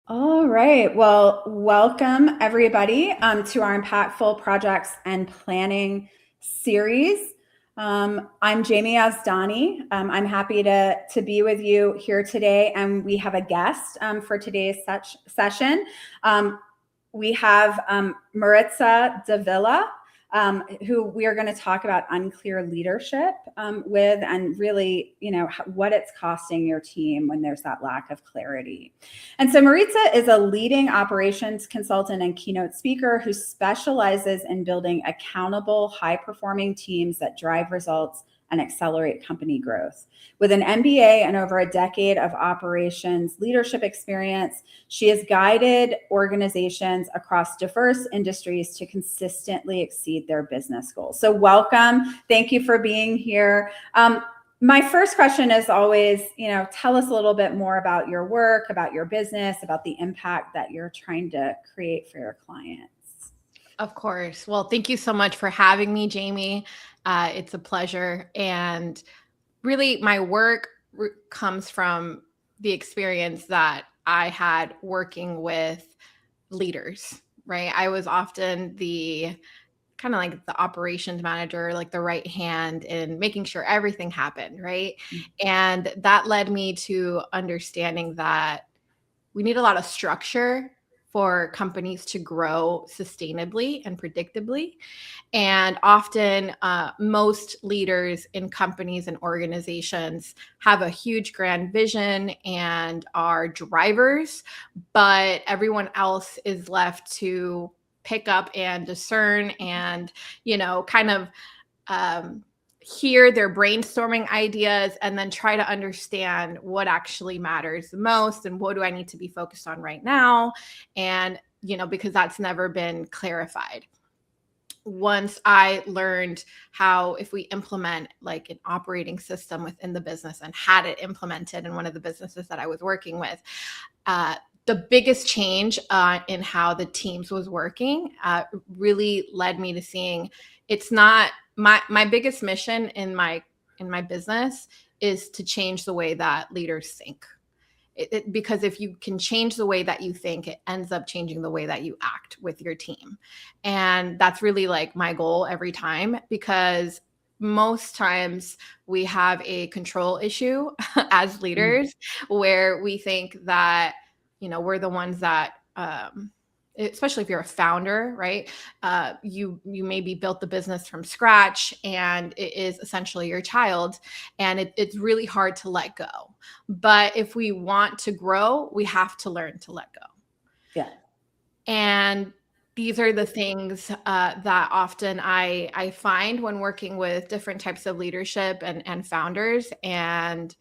All right. Well, welcome everybody to our Impactful Projects and Planning series. I'm Jamie Asdani. I'm happy to be with you here today, and we have a guest for today's session. We have Maritza Davila, who we are going to talk about unclear leadership with, and really, what it's costing your team when there's that lack of clarity. And so Maritza is a leading operations consultant and keynote speaker who specializes in building accountable, high-performing teams that drive results and accelerate company growth. With an MBA and over a decade of operations leadership experience, she has guided organizations across diverse industries to consistently exceed their business goals. So welcome. Thank you for being here. My first question is always, tell us a little bit more about your work, about your business, about the impact that you're trying to create for your clients. Of course. Well, thank you so much for having me, Jamie. It's a pleasure. And really, my work comes from the experience that I had working with leaders, right? I was often the kind of like the operations manager, like the right hand in making sure everything happened, right? And that led me to understanding that we need a lot of structure for companies to grow sustainably and predictably. And often, most leaders in companies and organizations have a huge grand vision and are drivers, but everyone else is left to pick up and discern and, kind of hear their brainstorming ideas and then try to understand what actually matters the most and what do I need to be focused on right now. And, because that's never been clarified. Once I learned how, if we implement like an operating system within the business and had it implemented in one of the businesses that I was working with, the biggest change in how the teams was working really led me to seeing it's not my biggest mission in my business is to change the way that leaders think. Because if you can change the way that you think, it ends up changing the way that you act with your team. And that's really like my goal every time, because most times we have a control issue as leaders where we think that, we're the ones that, especially if you're a founder, right? You maybe built the business from scratch and it is essentially your child, and it's really hard to let go. But if we want to grow, we have to learn to let go. Yeah. And these are the things that often I find when working with different types of leadership and founders. And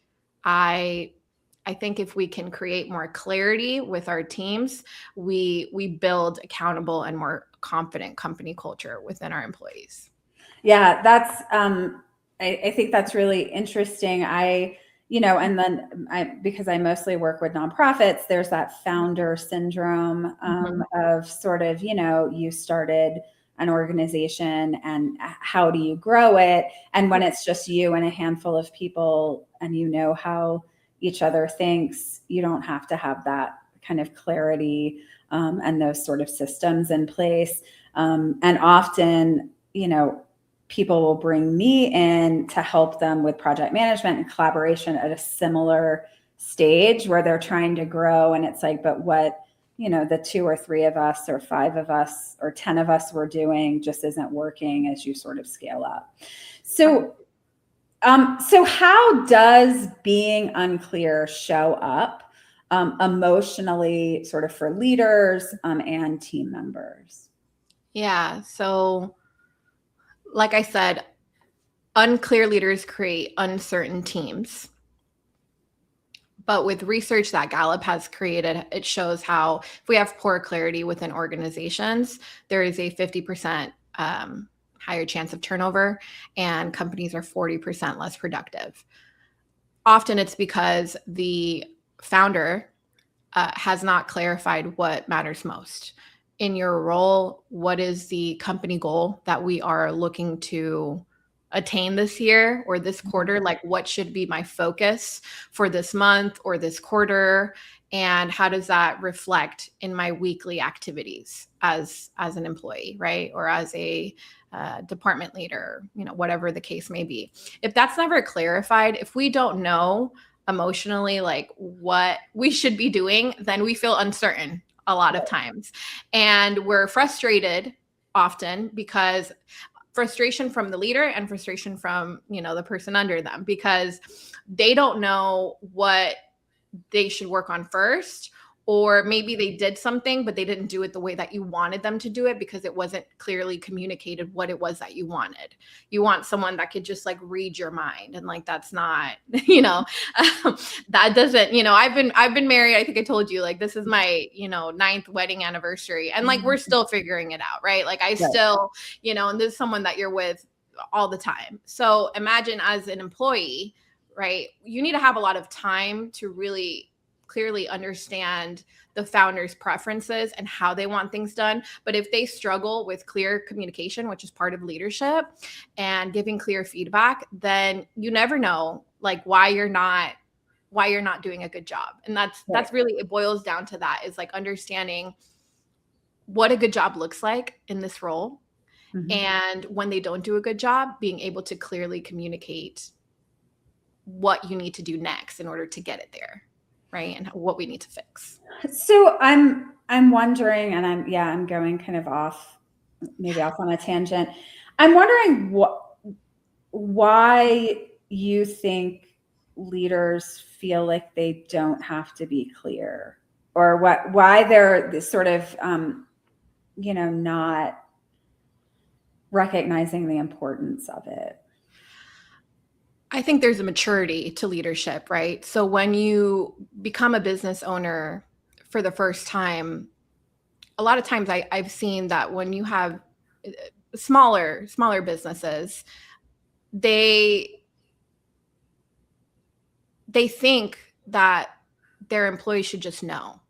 I think if we can create more clarity with our teams, we build accountable and more confident company culture within our employees. Yeah, that's I think that's really interesting. And then because I mostly work with nonprofits, there's that founder syndrome of sort of, you started an organization and how do you grow it? And when it's just you and a handful of people and how each other thinks, you don't have to have that kind of clarity and those sort of systems in place. And often, people will bring me in to help them with project management and collaboration at a similar stage where they're trying to grow. And it's like, but what, the 2 or 3 of us or 5 of us or 10 of us were doing just isn't working as you sort of scale up. So how does being unclear show up emotionally sort of for leaders and team members? Yeah. So like I said, unclear leaders create uncertain teams. But with research that Gallup has created, it shows how if we have poor clarity within organizations, there is a 50% higher chance of turnover, and companies are 40% less productive. Often it's because the founder has not clarified what matters most. In your role, what is the company goal that we are looking to attain this year or this quarter? Like, what should be my focus for this month or this quarter? And how does that reflect in my weekly activities as an employee, right? Or as a department leader, whatever the case may be. If that's never clarified, if we don't know emotionally like what we should be doing, then we feel uncertain a lot of times. And we're frustrated often because frustration from the leader and frustration from, the person under them, because they don't know what they should work on first, or maybe they did something, but they didn't do it the way that you wanted them to do it because it wasn't clearly communicated what it was that you wanted. You want someone that could just like read your mind, and like, that's not, that doesn't, I've been married. I think I told you, like, this is my, 9th wedding anniversary, and like, we're still figuring it out, right? Like, I still, and this is someone that you're with all the time. So imagine as an employee, right? You need to have a lot of time to really clearly understand the founder's preferences and how they want things done. But if they struggle with clear communication, which is part of leadership, and giving clear feedback, then you never know like why you're not doing a good job. And that's really, it boils down to that, is like understanding what a good job looks like in this role. Mm-hmm. And when they don't do a good job, being able to clearly communicate what you need to do next in order to get it there, right? And what we need to fix. So I'm wondering, and I'm going kind of off on a tangent. I'm wondering why you think leaders feel like they don't have to be clear, or why they're sort of, not recognizing the importance of it. I think there's a maturity to leadership, right? So when you become a business owner for the first time, a lot of times I've seen that when you have smaller businesses, they think that their employees should just know.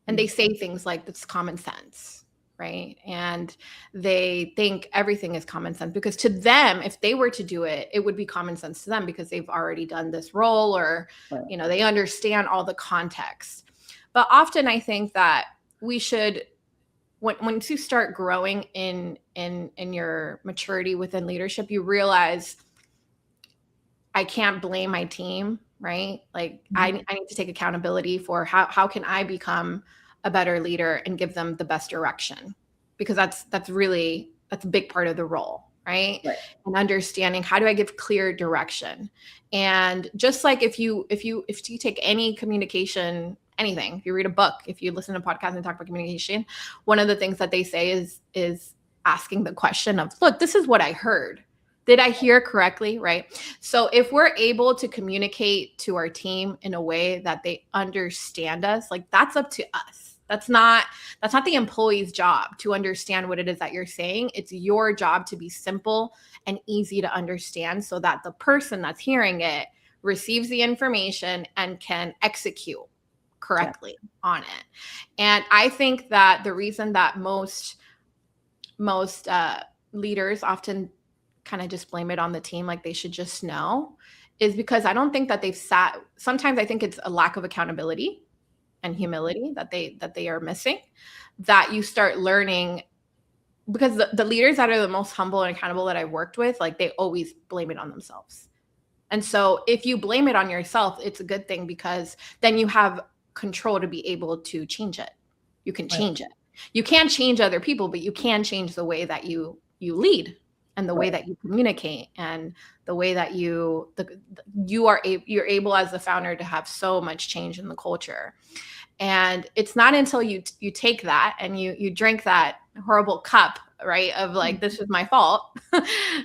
And they say things like, it's common sense, right? And they think everything is common sense, because to them, if they were to do it, it would be common sense to them because they've already done this role, or, they understand all the context. But often I think that we should, once you start growing in your maturity within leadership, you realize I can't blame my team, right? Like, I need to take accountability for how can I become a better leader and give them the best direction, because that's a big part of the role, right? And understanding, how do I give clear direction? And just like if you take any communication, anything, if you read a book, if you listen to podcasts and talk about communication, one of the things that they say is asking the question of, look, this is what I heard. Did I hear correctly? Right. So if we're able to communicate to our team in a way that they understand us, like, that's up to us. That's not the employee's job to understand what it is that you're saying. It's your job to be simple and easy to understand, so that the person that's hearing it receives the information and can execute correctly on it. And I think that the reason that most leaders often kind of just blame it on the team, like they should just know, is because I don't think that sometimes I think it's a lack of accountability and humility that they are missing, that you start learning, because the leaders that are the most humble and accountable that I've worked with, like, they always blame it on themselves. And so if you blame it on yourself, it's a good thing, because then you have control to be able to change it. You can change it. You can't change other people, but you can change the way that you lead, and the way that you communicate, and the way that you're able as the founder to have so much change in the culture. And it's not until you take that and you drink that horrible cup, right, of like, this is my fault,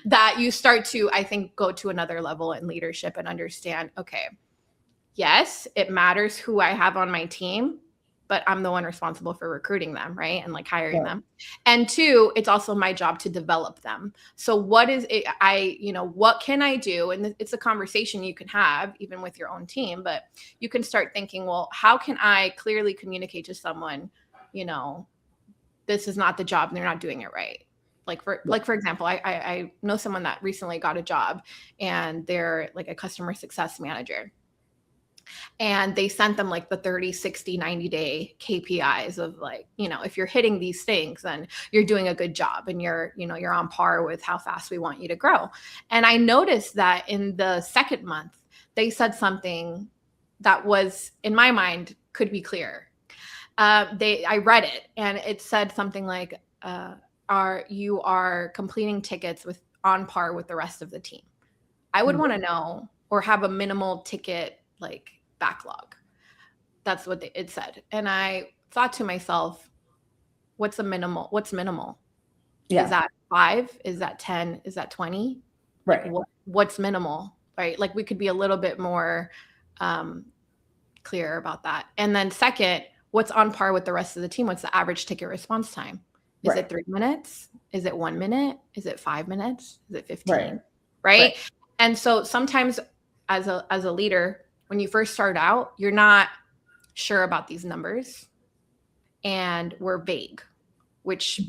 that you start to, I think, go to another level in leadership and understand, okay, yes, it matters who I have on my team, but I'm the one responsible for recruiting them, right? And like hiring them. And 2, it's also my job to develop them. So what is it? What can I do? And it's a conversation you can have even with your own team, but you can start thinking, well, how can I clearly communicate to someone, this is not the job and they're not doing it right? Like for example, I know someone that recently got a job and they're like a customer success manager. And they sent them like the 30, 60, 90-day KPIs of like, if you're hitting these things, then you're doing a good job and you're on par with how fast we want you to grow. And I noticed that in the second month, they said something that was, in my mind, could be clear. I read it and it said something like, you are completing tickets on par with the rest of the team. I would want to know, or have a minimal ticket like backlog. That's what it said. And I thought to myself, what's minimal? Yeah. Is that 5? Is that 10? Is that 20? Right. Like, what's minimal, right? Like we could be a little bit more clear about that. And then second, what's on par with the rest of the team? What's the average ticket response time? Is it 3 minutes? Is it 1 minute? Is it 5 minutes? Is it 15? Right? And so sometimes as a leader, when you first start out, you're not sure about these numbers and we're vague, which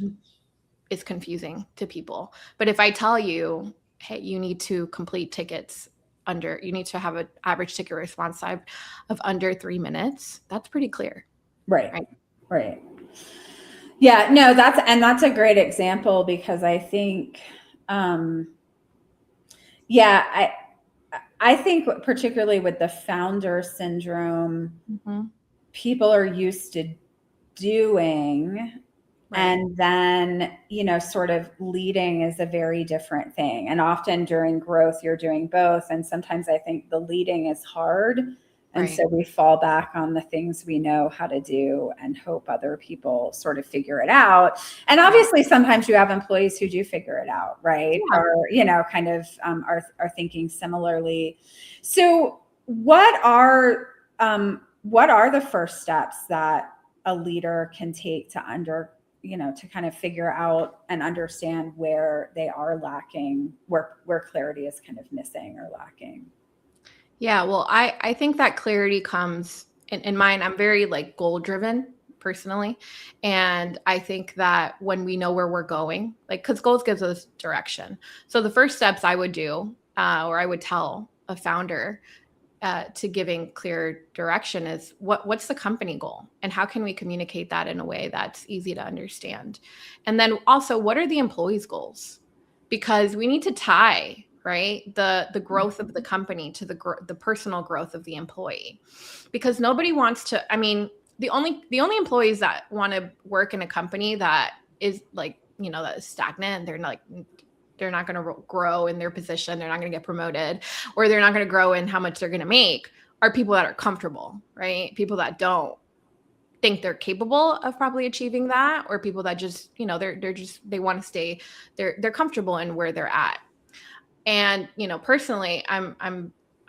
is confusing to people. But if I tell you, hey, you need to complete tickets you need to have an average ticket response time of under 3 minutes, that's pretty clear. Right. Yeah, no, that's a great example because I think, I think particularly with the founder syndrome, people are used to doing, and then, sort of leading is a very different thing. And often during growth, you're doing both. And sometimes I think the leading is hard. And so we fall back on the things we know how to do and hope other people sort of figure it out. And obviously sometimes you have employees who do figure it out, right? Yeah. Or, kind of are thinking similarly. So what are the first steps that a leader can take to kind of figure out and understand where they are lacking, where clarity is kind of missing or lacking? Yeah, well, I think that clarity comes in mine. I'm very like goal driven personally. And I think that when we know where we're going, like, because goals gives us direction. So the first steps I would do, or I would tell a founder to giving clear direction is what's the company goal and how can we communicate that in a way that's easy to understand? And then also, what are the employees' goals? Because we need to tie the growth of the company to the personal growth of the employee, because nobody wants to, I mean, the only employees that want to work in a company that is like, that is stagnant, they're not going to grow in their position, they're not going to get promoted, or they're not going to grow in how much they're going to make, are people that are comfortable, right? People that don't think they're capable of probably achieving that, or people that just, they want to stay, they're comfortable in where they're at. And, personally, I'm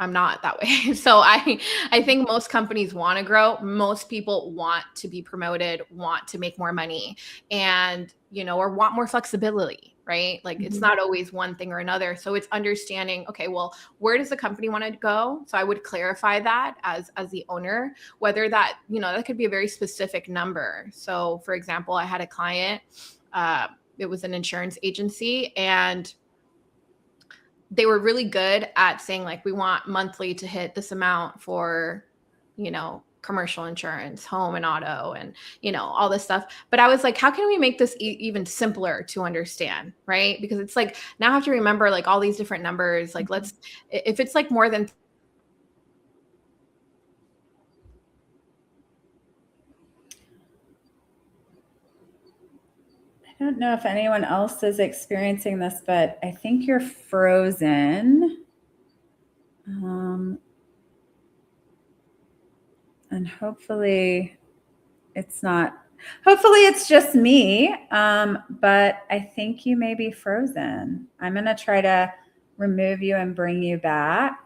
not that way. So I think most companies want to grow. Most people want to be promoted, want to make more money, and, or want more flexibility, right? Like it's not always one thing or another. So it's understanding, okay, well, where does the company want to go? So I would clarify that as the owner, whether that, that could be a very specific number. So for example, I had a client, it was an insurance agency, and they were really good at saying like, we want monthly to hit this amount for, commercial insurance, home and auto, and, all this stuff. But I was like, how can we make this even simpler to understand? Right. Because it's like, now I have to remember like all these different numbers. Like, if it's like more than. I don't know if anyone else is experiencing this, but I think you're frozen. And hopefully it's just me. But I think you may be frozen. I'm going to try to remove you and bring you back.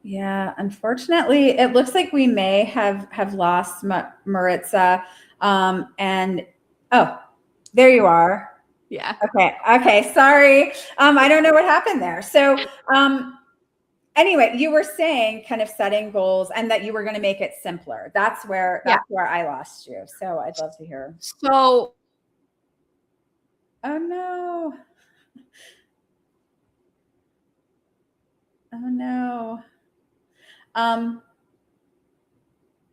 Yeah, unfortunately, it looks like we may have lost Maritza. And there you are. Yeah. Okay. Sorry. I don't know what happened there. So anyway, you were saying kind of setting goals and that you were going to make it simpler. That's where I lost you. So I'd love to hear. So, oh no. Oh no.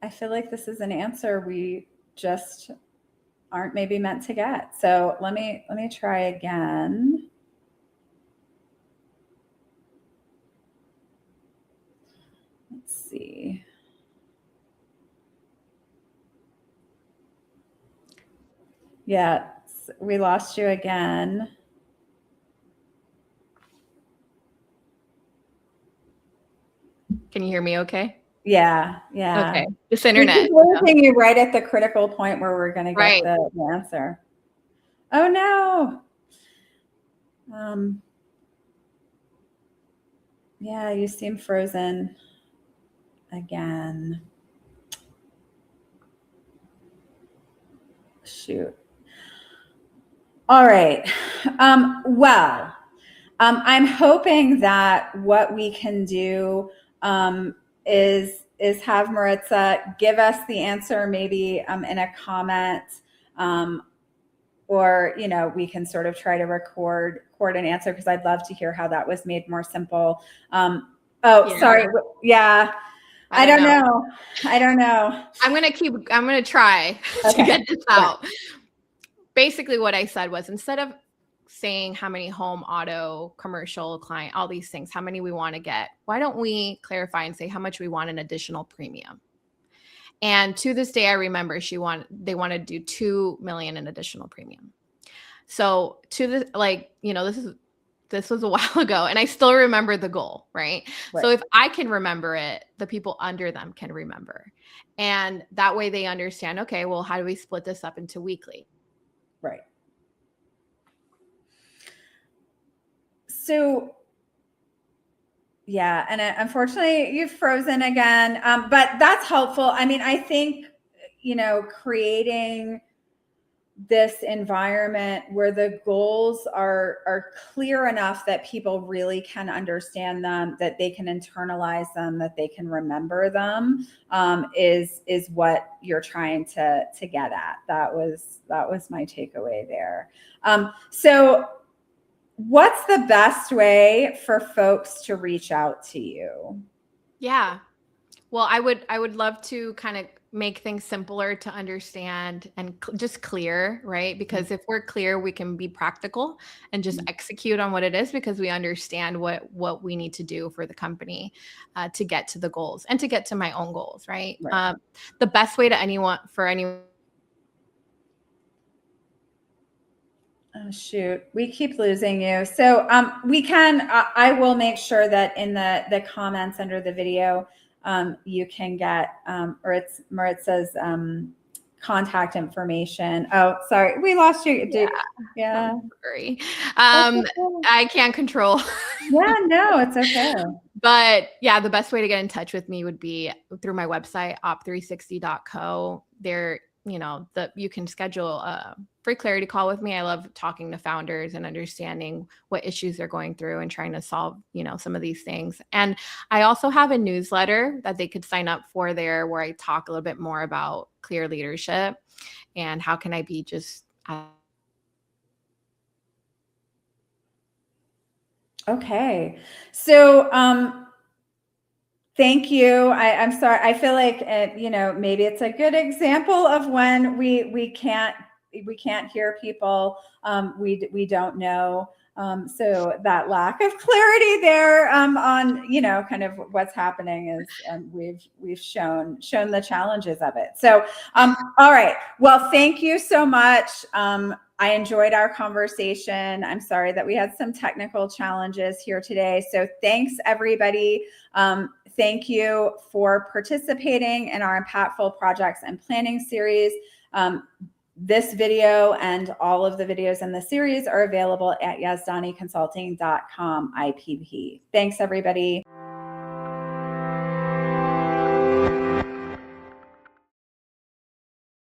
I feel like this is an answer we just aren't maybe meant to get. So let me try again. Let's see. Yeah, we lost you again. Can you hear me okay? Yeah. Okay. This internet. Losing you right at the critical point where we're going to get the answer. Oh no. Yeah, you seem frozen again. Shoot. All right. Well, I'm hoping that what we can do is have Maritza give us the answer maybe in a comment, or we can sort of try to record an answer, because I'd love to hear how that was made more simple. Sorry. Yeah. I don't know. I'm going to try to get this out. Basically what I said was, instead of saying how many home, auto, commercial, client, all these things, how many we want to get, why don't we clarify and say how much we want an additional premium? And to this day, I remember they want to do $2 million in additional premium. So this was a while ago, and I still remember the goal, right? So if I can remember it, the people under them can remember. And that way they understand, okay, well, how do we split this up into weekly? Right. So, yeah, and unfortunately you've frozen again, but that's helpful. I mean, I think, creating this environment where the goals are clear enough that people really can understand them, that they can internalize them, that they can remember them, is what you're trying to get at. That was my takeaway there. So what's the best way for folks to reach out to you? Yeah. Well, I would love to kind of make things simpler to understand and just clear, right? Because if we're clear, we can be practical and just execute on what it is, because we understand what we need to do for the company to get to the goals and to get to my own goals, right? The best way to anyone. Oh, shoot. We keep losing you. So we can, I will make sure that in the comments under the video, you can get, or it's Maritza's contact information. Oh, sorry. We lost you. Yeah. I'm sorry. I can't control. Yeah, no, it's okay. But yeah, the best way to get in touch with me would be through my website, op360.co. There, you can schedule a free clarity call with me. I love talking to founders and understanding what issues they're going through and trying to solve, some of these things. And I also have a newsletter that they could sign up for there, where I talk a little bit more about clear leadership and how can I be just. Okay. So, thank you. I'm sorry. I feel like, maybe it's a good example of when we can't hear people. We don't know. So that lack of clarity there on, kind of what's happening is, we've shown the challenges of it. So, all right. Well, thank you so much. I enjoyed our conversation. I'm sorry that we had some technical challenges here today. So thanks, everybody. Thank you for participating in our Impactful Projects and Planning series. This video and all of the videos in the series are available at yazdaniconsulting.com IPP. Thanks, everybody.